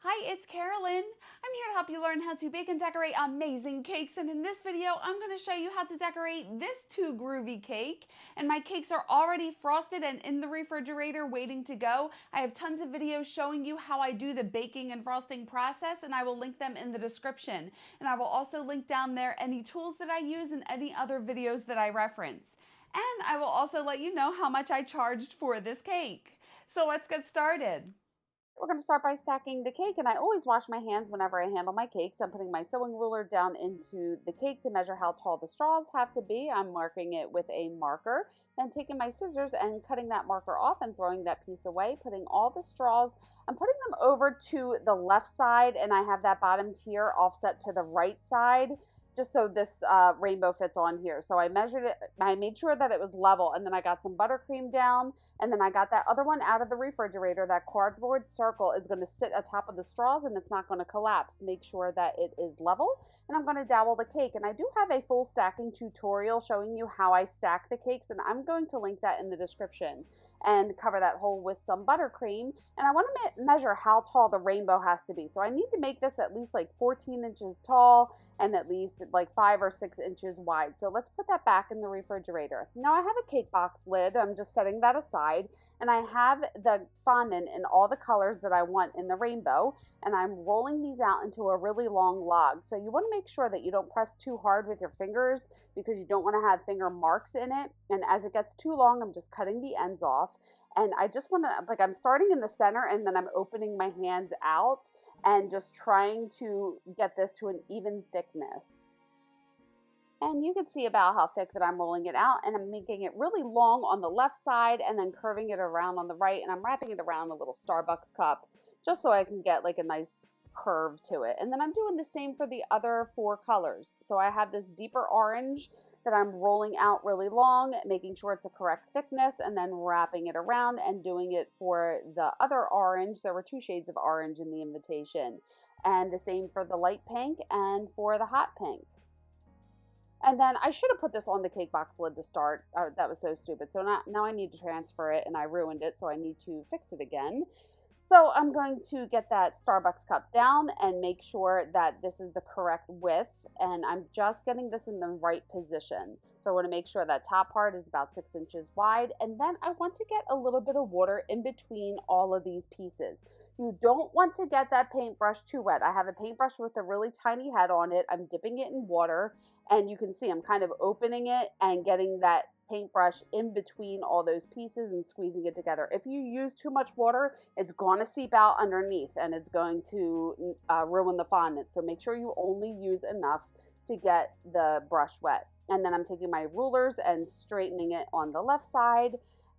Hi, it's Carolyn. I'm here to help you learn how to bake and decorate amazing cakes. And in this video, I'm going to show you how to decorate this Too Groovy cake. And my cakes are already frosted and in the refrigerator waiting to go. I have tons of videos showing you how I do the baking and frosting process, and I will link them in the description. And I will also link down there any tools that I use and any other videos that I reference. And I will also let you know how much I charged for this cake. So let's get started. We're going to start by stacking the cake, and I always wash my hands whenever I handle my cakes. I'm putting my sewing ruler down into the cake to measure how tall the straws have to be. I'm marking it with a marker, then taking my scissors and cutting that marker off and throwing that piece away, putting all the straws. I'm putting them over to the left side, and I have that bottom tier offset to the right side, just so this rainbow fits on here. So I measured it, I made sure that it was level, and then I got some buttercream down, and then I got that other one out of the refrigerator. That cardboard circle is going to sit atop of the straws, and it's not going to collapse. Make sure that it is level, and I'm going to dowel the cake. And I do have a full stacking tutorial showing you how I stack the cakes, and I'm going to link that in the description and cover that hole with some buttercream. And I want to measure how tall the rainbow has to be. So I need to make this at least like 14 inches tall and at least like 5 or 6 inches wide. So let's put that back in the refrigerator. Now I have a cake box lid. I'm just setting that aside, and I have the fondant in all the colors that I want in the rainbow, and I'm rolling these out into a really long log. So you want to make sure that you don't press too hard with your fingers, because you don't want to have finger marks in it. And as it gets too long, I'm just cutting the ends off. And I just want to, like, I'm starting in the center, and then I'm opening my hands out and just trying to get this to an even thickness. And you can see about how thick that I'm rolling it out, and I'm making it really long on the left side and then curving it around on the right, and I'm wrapping it around a little Starbucks cup just so I can get like a nice curve to it. And then I'm doing the same for the other 4 colors. So I have this deeper orange that I'm rolling out really long, making sure it's the correct thickness, and then wrapping it around and doing it for the other orange. There were 2 shades of orange in the invitation, and the same for the light pink and for the hot pink. And then I should have put this on the cake box lid to start. That was so stupid. So now I need to transfer it, and I ruined it, so I need to fix it again. So I'm going to get that Starbucks cup down and make sure that this is the correct width, and I'm just getting this in the right position. So I want to make sure that top part is about 6 inches wide, and then I want to get a little bit of water in between all of these pieces. You don't want to get that paintbrush too wet. I have a paintbrush with a really tiny head on it. I'm dipping it in water, and you can see I'm kind of opening it and getting that paintbrush in between all those pieces and squeezing it together. If you use too much water, it's going to seep out underneath, and it's going to ruin the fondant. So make sure you only use enough to get the brush wet. And then I'm taking my rulers and straightening it on the left side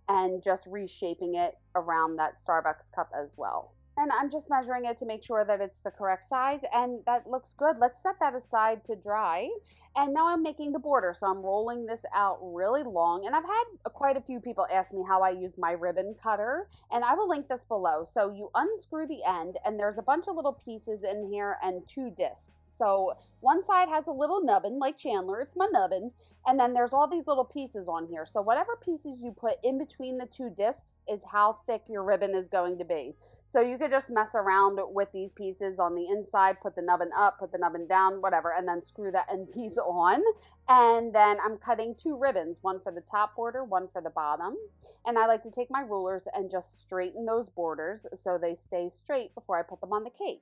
and just reshaping it around that Starbucks cup as well. And I'm just measuring it to make sure that it's the correct size, and that looks good. Let's set that aside to dry. And now I'm making the border, so I'm rolling this out really long. And I've had quite a few people ask me how I use my ribbon cutter, and I will link this below. So you unscrew the end, and there's a bunch of little pieces in here and 2 discs. So one side has a little nubbin, like Chandler, it's my nubbin, and then there's all these little pieces on here. So whatever pieces you put in between the 2 discs is how thick your ribbon is going to be. So you could just mess around with these pieces on the inside, put the nubbin up, put the nubbin down, whatever, and then screw that end piece on. And then I'm cutting 2 ribbons, one for the top border, one for the bottom. And I like to take my rulers and just straighten those borders so they stay straight before I put them on the cake.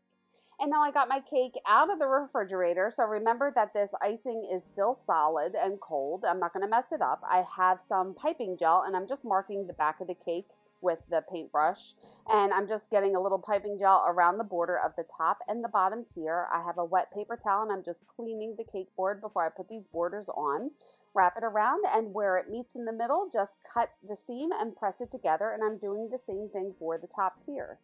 And now I got my cake out of the refrigerator. So remember that this icing is still solid and cold. I'm not going to mess it up. I have some piping gel, and I'm just marking the back of the cake with the paintbrush, and I'm just getting a little piping gel around the border of the top and the bottom tier. I have a wet paper towel, and I'm just cleaning the cake board before I put these borders on. Wrap it around, and where it meets in the middle, just cut the seam and press it together, and I'm doing the same thing for the top tier.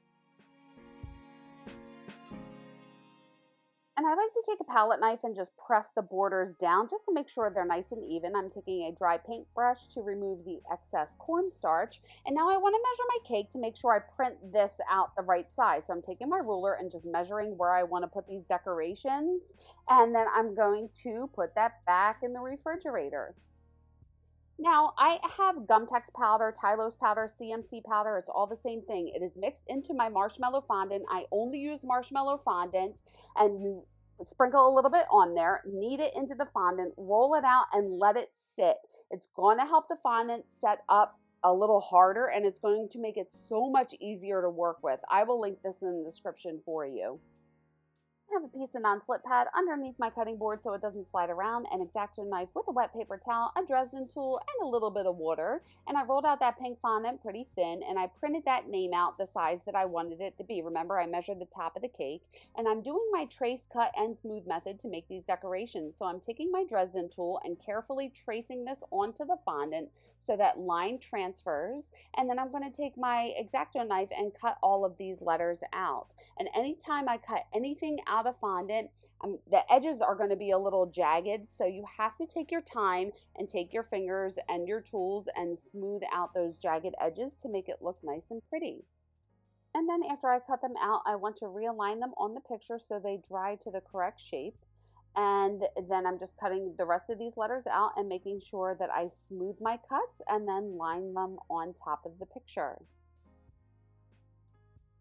And I like to take a palette knife and just press the borders down just to make sure they're nice and even. I'm taking a dry paintbrush to remove the excess cornstarch. And now I want to measure my cake to make sure I print this out the right size. So I'm taking my ruler and just measuring where I want to put these decorations. And then I'm going to put that back in the refrigerator. Now, I have Gumtex powder, Tylose powder, CMC powder. It's all the same thing. It is mixed into my marshmallow fondant. I only use marshmallow fondant, and you sprinkle a little bit on there, knead it into the fondant, roll it out, and let it sit. It's going to help the fondant set up a little harder, and it's going to make it so much easier to work with. I will link this in the description for you. I have a piece of non-slip pad underneath my cutting board so it doesn't slide around, an X-Acto knife with a wet paper towel, a Dresden tool, and a little bit of water. And I rolled out that pink fondant pretty thin, and I printed that name out the size that I wanted it to be. Remember, I measured the top of the cake, and I'm doing my trace, cut, and smooth method to make these decorations. So I'm taking my Dresden tool and carefully tracing this onto the fondant so that line transfers, and then I'm going to take my X-Acto knife and cut all of these letters out. And anytime I cut anything out of fondant, the edges are going to be a little jagged, so you have to take your time and take your fingers and your tools and smooth out those jagged edges to make it look nice and pretty. And then after I cut them out, I want to realign them on the picture so they dry to the correct shape. And then I'm just cutting the rest of these letters out and making sure that I smooth my cuts and then line them on top of the picture.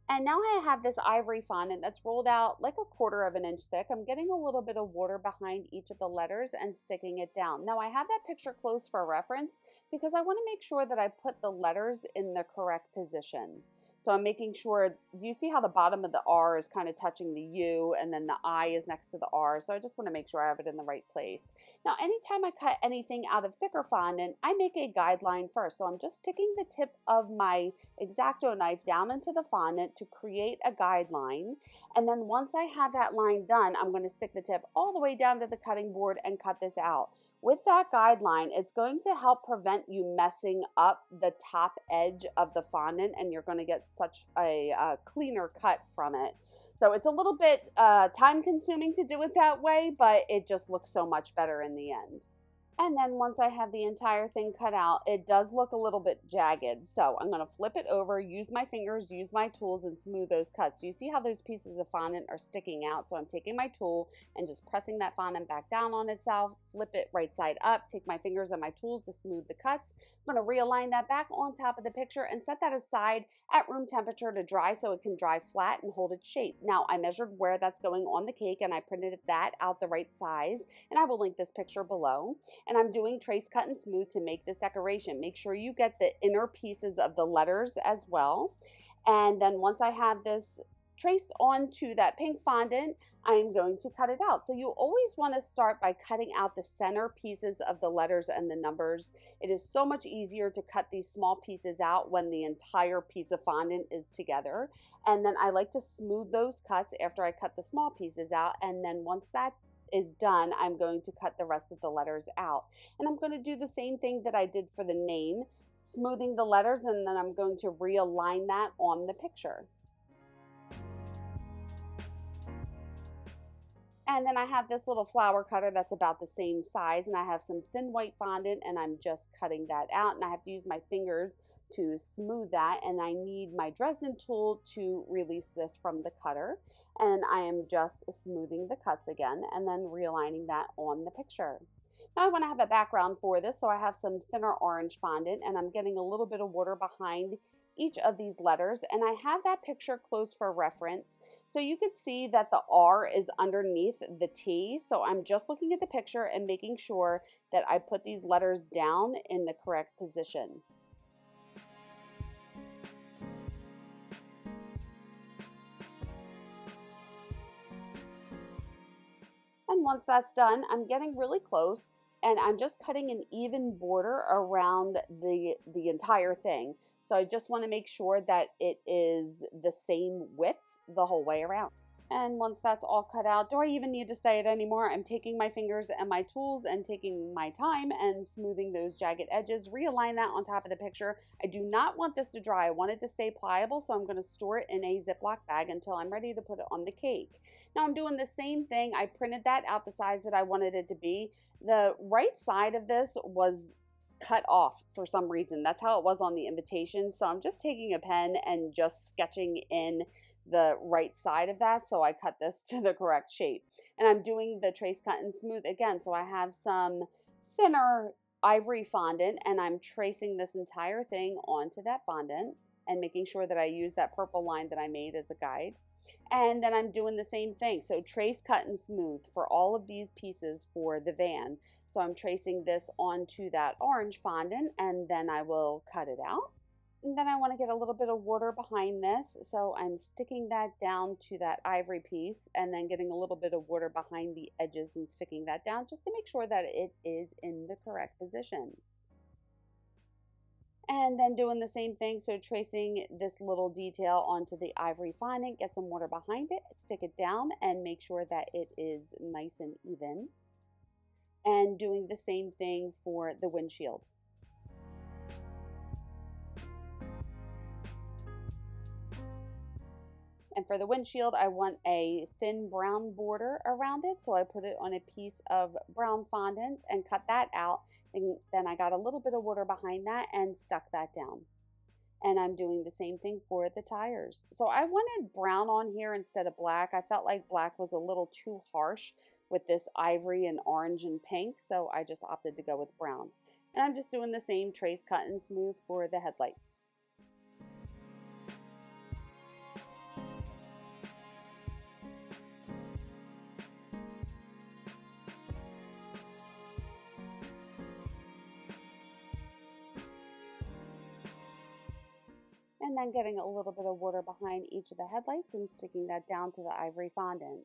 And now I have this ivory fondant that's rolled out like 1/4 of an inch thick. I'm getting a little bit of water behind each of the letters and sticking it down. Now I have that picture close for reference because I want to make sure that I put the letters in the correct position. So I'm making sure, do you see how the bottom of the R is kind of touching the U and then the I is next to the R? So I just want to make sure I have it in the right place. Now, anytime I cut anything out of thicker fondant, I make a guideline first. So I'm just sticking the tip of my X-Acto knife down into the fondant to create a guideline. And then once I have that line done, I'm going to stick the tip all the way down to the cutting board and cut this out. With that guideline, it's going to help prevent you messing up the top edge of the fondant, and you're going to get such a cleaner cut from it. So it's a little bit time consuming to do it that way, but it just looks so much better in the end. And then once I have the entire thing cut out, it does look a little bit jagged. So I'm going to flip it over, use my fingers, use my tools, and smooth those cuts. Do you see how those pieces of fondant are sticking out? So I'm taking my tool and just pressing that fondant back down on itself, flip it right side up, take my fingers and my tools to smooth the cuts. I'm going to realign that back on top of the picture and set that aside at room temperature to dry so it can dry flat and hold its shape. Now, I measured where that's going on the cake and I printed that out the right size, and I will link this picture below. And I'm doing trace, cut, and smooth to make this decoration. Make sure you get the inner pieces of the letters as well. And then once I have this traced onto that pink fondant, I'm going to cut it out. So you always want to start by cutting out the center pieces of the letters and the numbers. It is so much easier to cut these small pieces out when the entire piece of fondant is together. And then I like to smooth those cuts after I cut the small pieces out. And then once that is done, I'm going to cut the rest of the letters out. And I'm going to do the same thing that I did for the name, smoothing the letters, and then I'm going to realign that on the picture. And then I have this little flower cutter that's about the same size, and I have some thin white fondant, and I'm just cutting that out, and I have to use my fingers to smooth that, and I need my Dresden tool to release this from the cutter, and I am just smoothing the cuts again and then realigning that on the picture. Now I want to have a background for this, so I have some thinner orange fondant, and I'm getting a little bit of water behind each of these letters, and I have that picture close for reference. So you could see that the R is underneath the T. So I'm just looking at the picture and making sure that I put these letters down in the correct position. And once that's done, I'm getting really close and I'm just cutting an even border around the entire thing. So I just want to make sure that it is the same width the whole way around. And once that's all cut out, do I even need to say it anymore? I'm taking my fingers and my tools and taking my time and smoothing those jagged edges, realign that on top of the picture. I do not want this to dry. I want it to stay pliable, so I'm going to store it in a Ziploc bag until I'm ready to put it on the cake. Now I'm doing the same thing. I printed that out the size that I wanted it to be. The right side of this was cut off for some reason. That's how it was on the invitation. So I'm just taking a pen and just sketching in the right side of that, so I cut this to the correct shape. And I'm doing the trace, cut, and smooth again. So I have some thinner ivory fondant, and I'm tracing this entire thing onto that fondant and making sure that I use that purple line that I made as a guide. And then I'm doing the same thing. So trace, cut, and smooth for all of these pieces for the van. So I'm tracing this onto that orange fondant, and then I will cut it out. And then I want to get a little bit of water behind this, so I'm sticking that down to that ivory piece and then getting a little bit of water behind the edges and sticking that down just to make sure that it is in the correct position. And then doing the same thing, so tracing this little detail onto the ivory fondant, get some water behind it, stick it down, and make sure that it is nice and even. And doing the same thing for the windshield. And for the windshield, I want a thin brown border around it, so I put it on a piece of brown fondant and cut that out. And then I got a little bit of water behind that and stuck that down. And I'm doing the same thing for the tires. So I wanted brown on here instead of black. I felt like black was a little too harsh with this ivory and orange and pink, so I just opted to go with brown. And I'm just doing the same trace, cut, and smooth for the headlights. And then getting a little bit of water behind each of the headlights and sticking that down to the ivory fondant.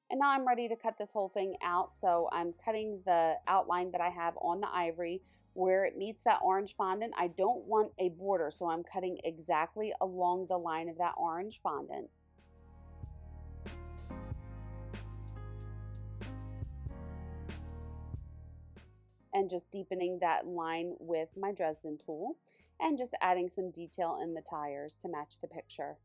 And now I'm ready to cut this whole thing out, so I'm cutting the outline that I have on the ivory where it meets that orange fondant. I don't want a border, so I'm cutting exactly along the line of that orange fondant. And just deepening that line with my Dresden tool. And just adding some detail in the tires to match the picture.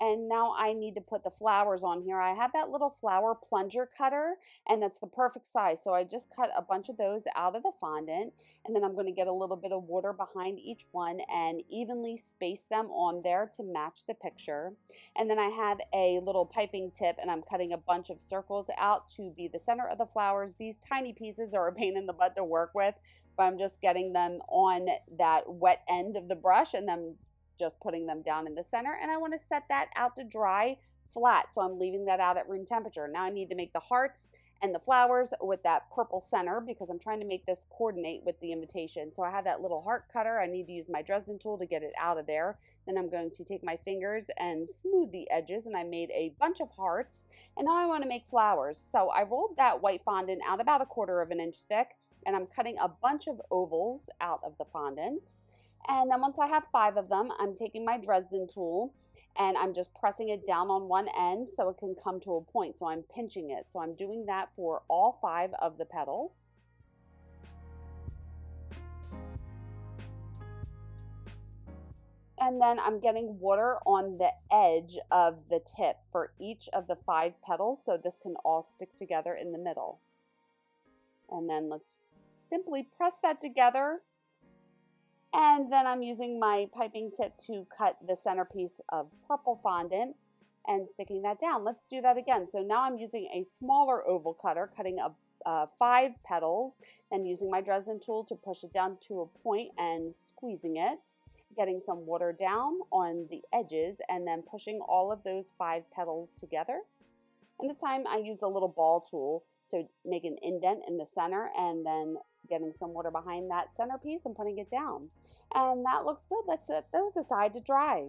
And now I need to put the flowers on here. I have that little flower plunger cutter, and that's the perfect size. So I just cut a bunch of those out of the fondant, and then I'm going to get a little bit of water behind each one and evenly space them on there to match the picture. And then I have a little piping tip, and I'm cutting a bunch of circles out to be the center of the flowers. These tiny pieces are a pain in the butt to work with, but I'm just getting them on that wet end of the brush and then just putting them down in the center. And I want to set that out to dry flat, so I'm leaving that out at room temperature. Now I need to make the hearts and the flowers with that purple center because I'm trying to make this coordinate with the invitation. So I have that little heart cutter. I need to use my Dresden tool to get it out of there. Then I'm going to take my fingers and smooth the edges, and I made a bunch of hearts. And now I want to make flowers. So I rolled that white fondant out about 1/4 inch thick, and I'm cutting a bunch of ovals out of the fondant. And then once I have 5 of them, I'm taking my Dresden tool and I'm just pressing it down on one end so it can come to a point. So I'm pinching it. So I'm doing that for all 5 of the petals. And then I'm getting water on the edge of the tip for each of the 5 petals so this can all stick together in the middle. And then let's simply press that together. And then I'm using my piping tip to cut the centerpiece of purple fondant and sticking that down. Let's do that again. So now I'm using a smaller oval cutter, cutting 5 petals and using my Dresden tool to push it down to a point and squeezing it, getting some water down on the edges and then pushing all of those 5 petals together. And this time I used a little ball tool to make an indent in the center and then getting some water behind that centerpiece and putting it down. And that looks good. Let's set those aside to dry.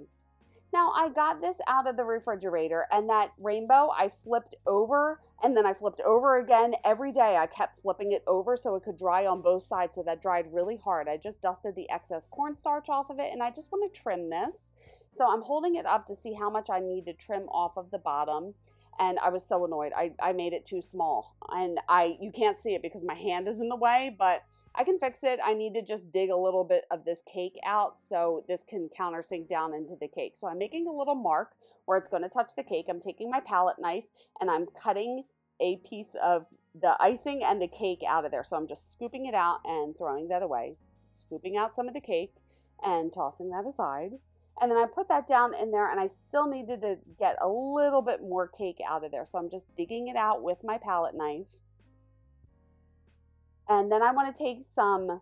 Now I got this out of the refrigerator, and that rainbow I flipped over and then I flipped over again. Every day I kept flipping it over so it could dry on both sides, so that dried really hard. I just dusted the excess cornstarch off of it, and I just want to trim this. So I'm holding it up to see how much I need to trim off of the bottom. And I was so annoyed. I made it too small, and you can't see it because my hand is in the way, but I can fix it. I need to just dig a little bit of this cake out so this can countersink down into the cake. So I'm making a little mark where it's going to touch the cake. I'm taking my palette knife and I'm cutting a piece of the icing and the cake out of there. So I'm just scooping it out and throwing that away, scooping out some of the cake and tossing that aside. And then I put that down in there, and I still needed to get a little bit more cake out of there. So I'm just digging it out with my palette knife. And then I want to take some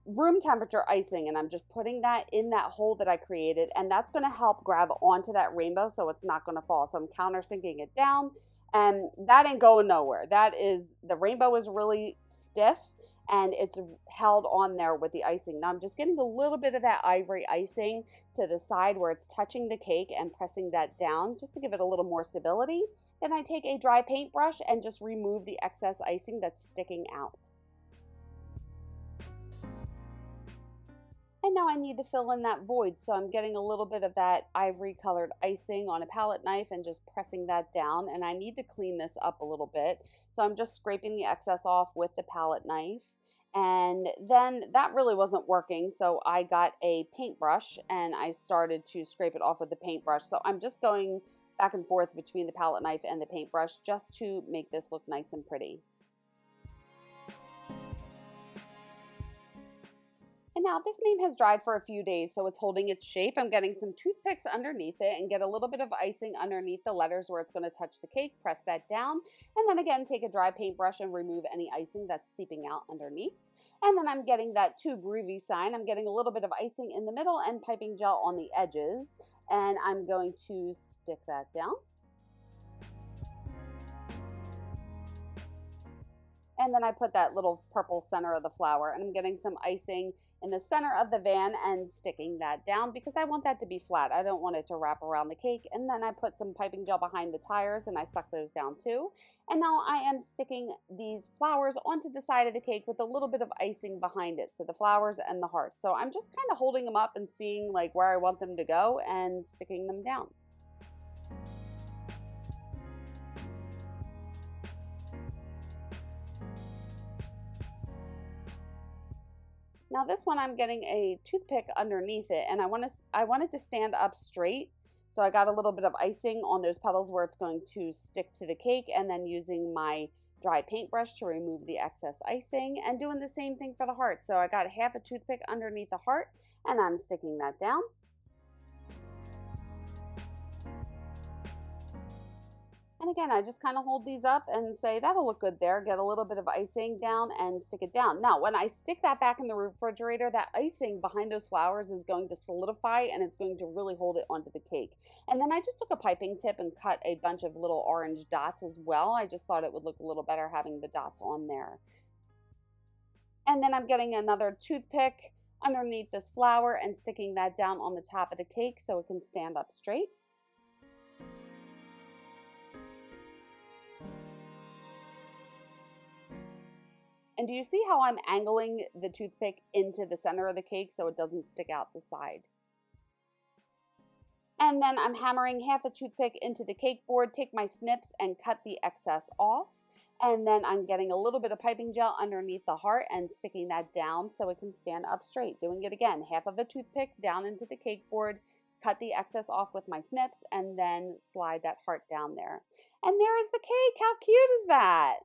room temperature icing, and I'm just putting that in that hole that I created, and that's going to help grab onto that rainbow so it's not going to fall. So I'm countersinking it down, and that ain't going nowhere. The rainbow is really stiff and it's held on there with the icing. Now I'm just getting a little bit of that ivory icing to the side where it's touching the cake and pressing that down just to give it a little more stability. Then I take a dry paintbrush and just remove the excess icing that's sticking out. And now I need to fill in that void, so I'm getting a little bit of that ivory colored icing on a palette knife and just pressing that down, and I need to clean this up a little bit. So I'm just scraping the excess off with the palette knife, and then that really wasn't working, so I got a paintbrush and I started to scrape it off with the paintbrush. So I'm just going back and forth between the palette knife and the paintbrush just to make this look nice and pretty. And now this name has dried for a few days, so it's holding its shape. I'm getting some toothpicks underneath it and get a little bit of icing underneath the letters where it's going to touch the cake. Press that down, and then again take a dry paintbrush and remove any icing that's seeping out underneath. And then I'm getting that "To Groovy" sign. I'm getting a little bit of icing in the middle and piping gel on the edges, and I'm going to stick that down. And then I put that little purple center of the flower, and I'm getting some icing in the center of the van and sticking that down because I want that to be flat. I don't want it to wrap around the cake. And then I put some piping gel behind the tires and I stuck those down too. And now I am sticking these flowers onto the side of the cake with a little bit of icing behind it. So the flowers and the hearts. So I'm just kind of holding them up and seeing like where I want them to go and sticking them down. Now this one I'm getting a toothpick underneath it, and I want it to stand up straight. So I got a little bit of icing on those petals where it's going to stick to the cake, and then using my dry paintbrush to remove the excess icing, and doing the same thing for the heart. So I got half a toothpick underneath the heart, and I'm sticking that down. And again, I just kind of hold these up and say, that'll look good there. Get a little bit of icing down and stick it down. Now, when I stick that back in the refrigerator, that icing behind those flowers is going to solidify and it's going to really hold it onto the cake. And then I just took a piping tip and cut a bunch of little orange dots as well. I just thought it would look a little better having the dots on there. And then I'm getting another toothpick underneath this flower and sticking that down on the top of the cake so it can stand up straight. And do you see how I'm angling the toothpick into the center of the cake so it doesn't stick out the side? And then I'm hammering half a toothpick into the cake board, take my snips and cut the excess off. And then I'm getting a little bit of piping gel underneath the heart and sticking that down so it can stand up straight. Doing it again, half of a toothpick down into the cake board, cut the excess off with my snips, and then slide that heart down there. And there is the cake. How cute is that?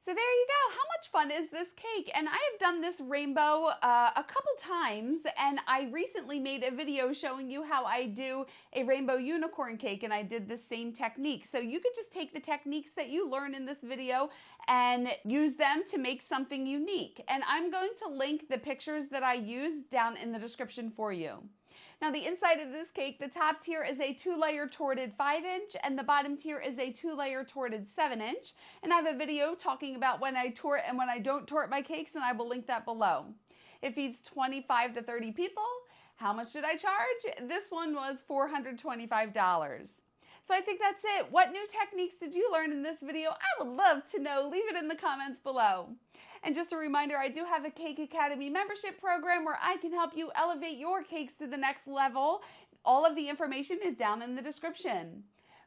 So there you go. How much fun is this cake? And I have done this rainbow a couple times, and I recently made a video showing you how I do a rainbow unicorn cake, and I did the same technique. So you could just take the techniques that you learn in this video and use them to make something unique. And I'm going to link the pictures that I used down in the description for you. Now the inside of this cake, the top tier is a 2-layer torted 5-inch and the bottom tier is a 2-layer torted 7-inch. And I have a video talking about when I tort and when I don't tort my cakes, and I will link that below. It feeds 25 to 30 people. How much did I charge? This one was $425. So I think that's it. What new techniques did you learn in this video? I would love to know. Leave it in the comments below. And just a reminder, I do have a Cake Academy membership program where I can help you elevate your cakes to the next level. All of the information is down in the description.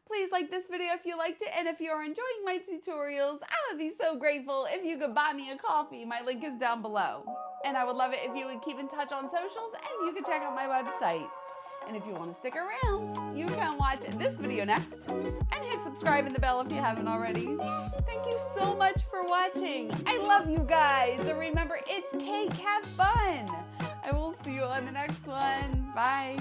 Please like this video if you liked it, and if you're enjoying my tutorials, I would be so grateful if you could buy me a coffee. My link is down below. And I would love it if you would keep in touch on socials, and you could check out my website. And if you want to stick around, you can watch this video next and hit subscribe and the bell if you haven't already. Thank you so much for watching. I love you guys. And remember, it's cake. Have fun. I will see you on the next one. Bye.